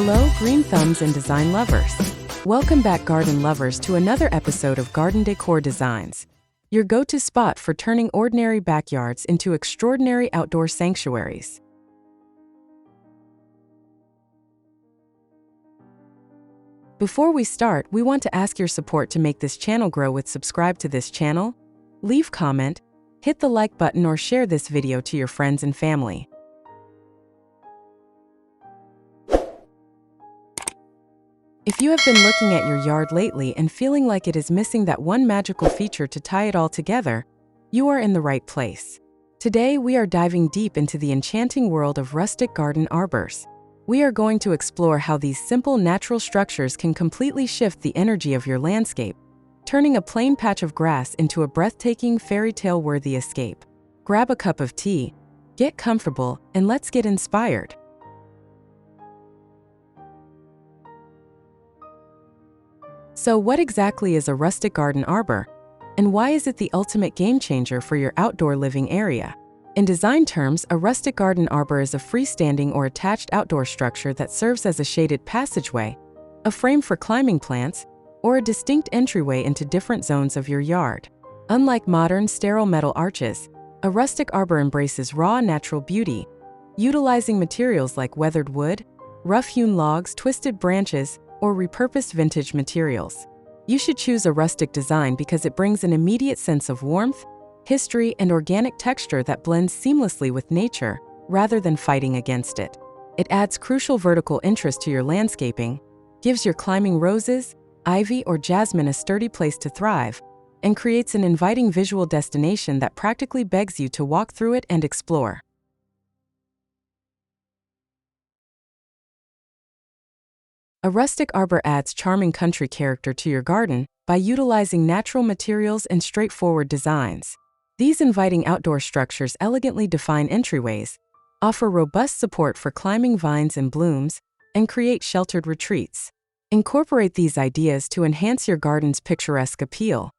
Hello, green thumbs and design lovers. Welcome back, garden lovers, to another episode of Garden Decor Designs, your go-to spot for turning ordinary backyards into extraordinary outdoor sanctuaries. Before we start, we want to ask your support to make this channel grow with subscribe to this channel, leave comment, hit the like button or share this video to your friends and family. If you have been looking at your yard lately and feeling like it is missing that one magical feature to tie it all together, you are in the right place. Today, we are diving deep into the enchanting world of rustic garden arbors. We are going to explore how these simple natural structures can completely shift the energy of your landscape, turning a plain patch of grass into a breathtaking fairy tale-worthy escape. Grab a cup of tea, get comfortable, and let's get inspired. So what exactly is a rustic garden arbor, and why is it the ultimate game changer for your outdoor living area? In design terms, a rustic garden arbor is a freestanding or attached outdoor structure that serves as a shaded passageway, a frame for climbing plants, or a distinct entryway into different zones of your yard. Unlike modern sterile metal arches, a rustic arbor embraces raw natural beauty, utilizing materials like weathered wood, rough-hewn logs, twisted branches, or repurposed vintage materials. You should choose a rustic design because it brings an immediate sense of warmth, history, and organic texture that blends seamlessly with nature, rather than fighting against it. It adds crucial vertical interest to your landscaping, gives your climbing roses, ivy, or jasmine a sturdy place to thrive, and creates an inviting visual destination that practically begs you to walk through it and explore. A rustic arbor adds charming country character to your garden by utilizing natural materials and straightforward designs. These inviting outdoor structures elegantly define entryways, offer robust support for climbing vines and blooms, and create sheltered retreats. Incorporate these ideas to enhance your garden's picturesque appeal.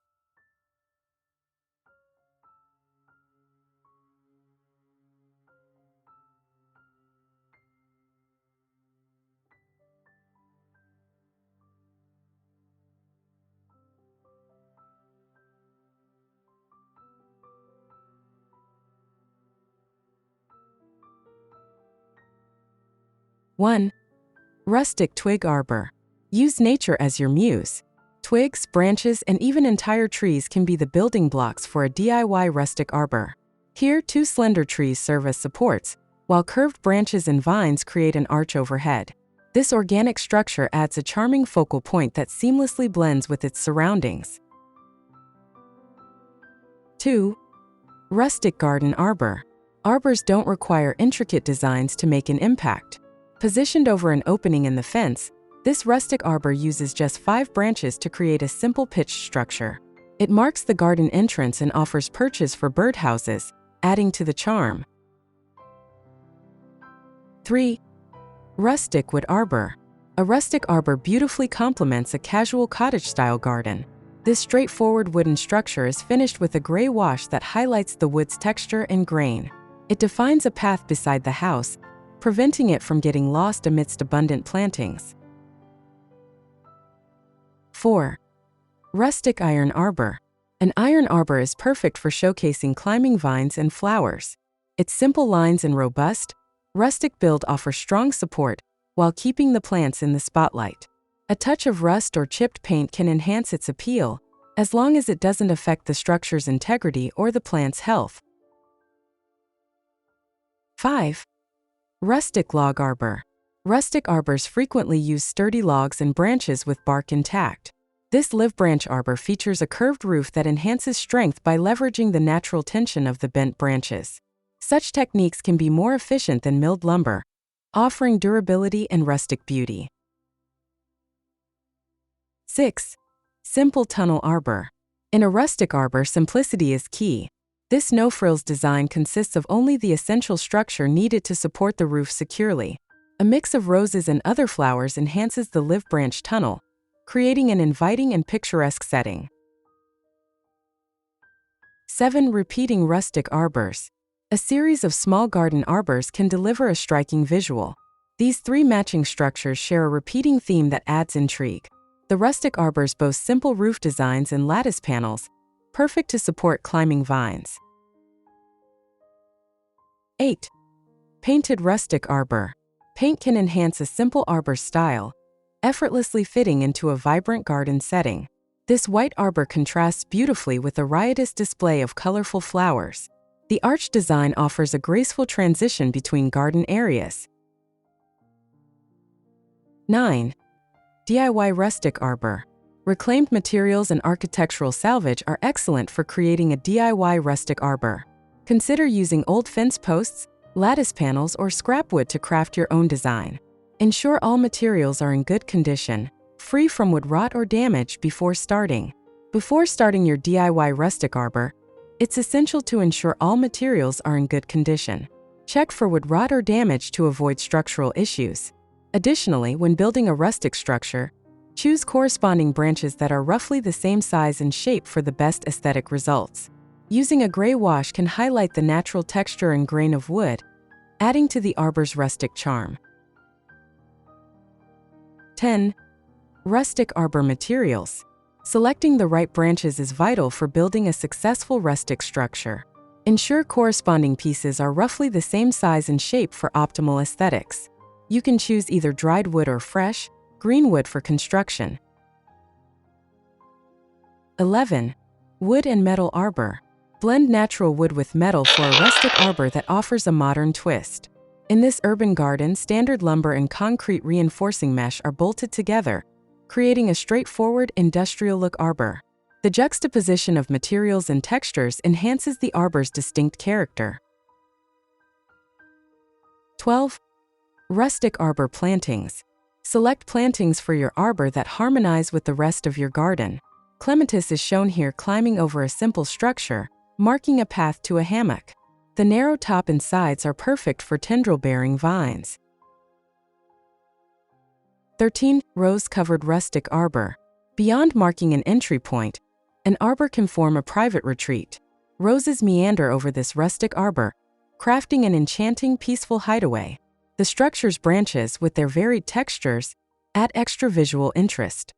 One, rustic twig arbor. Use nature as your muse. Twigs, branches, and even entire trees can be the building blocks for a DIY rustic arbor. Here, two slender trees serve as supports, while curved branches and vines create an arch overhead. This organic structure adds a charming focal point that seamlessly blends with its surroundings. 2. Rustic garden arbor. Arbors don't require intricate designs to make an impact. Positioned over an opening in the fence, this rustic arbor uses just 5 branches to create a simple pitched structure. It marks the garden entrance and offers perches for birdhouses, adding to the charm. 3. Rustic wood arbor. A rustic arbor beautifully complements a casual cottage-style garden. This straightforward wooden structure is finished with a gray wash that highlights the wood's texture and grain. It defines a path beside the house, preventing it from getting lost amidst abundant plantings. 4. Rustic iron arbor. An iron arbor is perfect for showcasing climbing vines and flowers. Its simple lines and robust, rustic build offer strong support while keeping the plants in the spotlight. A touch of rust or chipped paint can enhance its appeal, as long as it doesn't affect the structure's integrity or the plant's health. 5. Rustic log arbor. Rustic arbors frequently use sturdy logs and branches with bark intact. This live branch arbor features a curved roof that enhances strength by leveraging the natural tension of the bent branches. Such techniques can be more efficient than milled lumber, offering durability and rustic beauty. 6. Simple tunnel arbor. In a rustic arbor, simplicity is key. This no-frills design consists of only the essential structure needed to support the roof securely. A mix of roses and other flowers enhances the live branch tunnel, creating an inviting and picturesque setting. 7. Repeating rustic arbors. A series of small garden arbors can deliver a striking visual. These three matching structures share a repeating theme that adds intrigue. The rustic arbors boast simple roof designs and lattice panels, perfect to support climbing vines. 8. Painted rustic arbor. Paint can enhance a simple arbor style, effortlessly fitting into a vibrant garden setting. This white arbor contrasts beautifully with a riotous display of colorful flowers. The arched design offers a graceful transition between garden areas. 9. DIY rustic arbor. Reclaimed materials and architectural salvage are excellent for creating a DIY rustic arbor. Consider using old fence posts, lattice panels, or scrap wood to craft your own design. Ensure all materials are in good condition, free from wood rot or damage before starting. Before starting your DIY rustic arbor, it's essential to ensure all materials are in good condition. Check for wood rot or damage to avoid structural issues. Additionally, when building a rustic structure, choose corresponding branches that are roughly the same size and shape for the best aesthetic results. Using a gray wash can highlight the natural texture and grain of wood, adding to the arbor's rustic charm. 10. Rustic arbor materials. Selecting the right branches is vital for building a successful rustic structure. Ensure corresponding pieces are roughly the same size and shape for optimal aesthetics. You can choose either dried wood or fresh, green wood for construction. 11. Wood and metal arbor. Blend natural wood with metal for a rustic arbor that offers a modern twist. In this urban garden, standard lumber and concrete reinforcing mesh are bolted together, creating a straightforward, industrial-look arbor. The juxtaposition of materials and textures enhances the arbor's distinct character. 12. Rustic arbor plantings. Select plantings for your arbor that harmonize with the rest of your garden. Clematis is shown here climbing over a simple structure, marking a path to a hammock. The narrow top and sides are perfect for tendril-bearing vines. 13. Rose-covered rustic arbor. Beyond marking an entry point, an arbor can form a private retreat. Roses meander over this rustic arbor, crafting an enchanting, peaceful hideaway. The structure's branches, with their varied textures, add extra visual interest.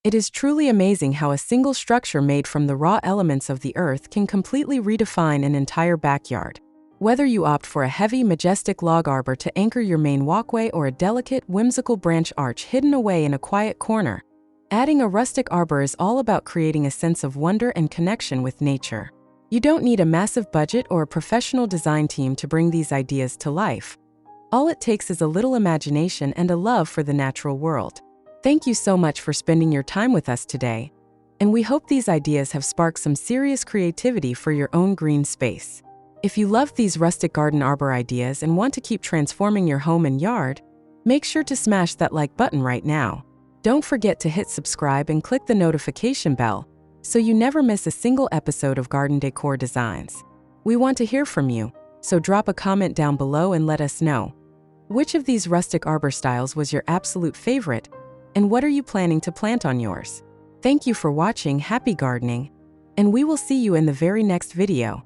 It is truly amazing how a single structure made from the raw elements of the earth can completely redefine an entire backyard. Whether you opt for a heavy, majestic log arbor to anchor your main walkway or a delicate, whimsical branch arch hidden away in a quiet corner, adding a rustic arbor is all about creating a sense of wonder and connection with nature. You don't need a massive budget or a professional design team to bring these ideas to life. All it takes is a little imagination and a love for the natural world. Thank you so much for spending your time with us today, and we hope these ideas have sparked some serious creativity for your own green space. If you love these rustic garden arbor ideas and want to keep transforming your home and yard, make sure to smash that like button right now. Don't forget to hit subscribe and click the notification bell so you never miss a single episode of Garden Decor Designs. We want to hear from you, so drop a comment down below and let us know. Which of these rustic arbor styles was your absolute favorite, and what are you planning to plant on yours? Thank you for watching. Happy gardening, and we will see you in the very next video.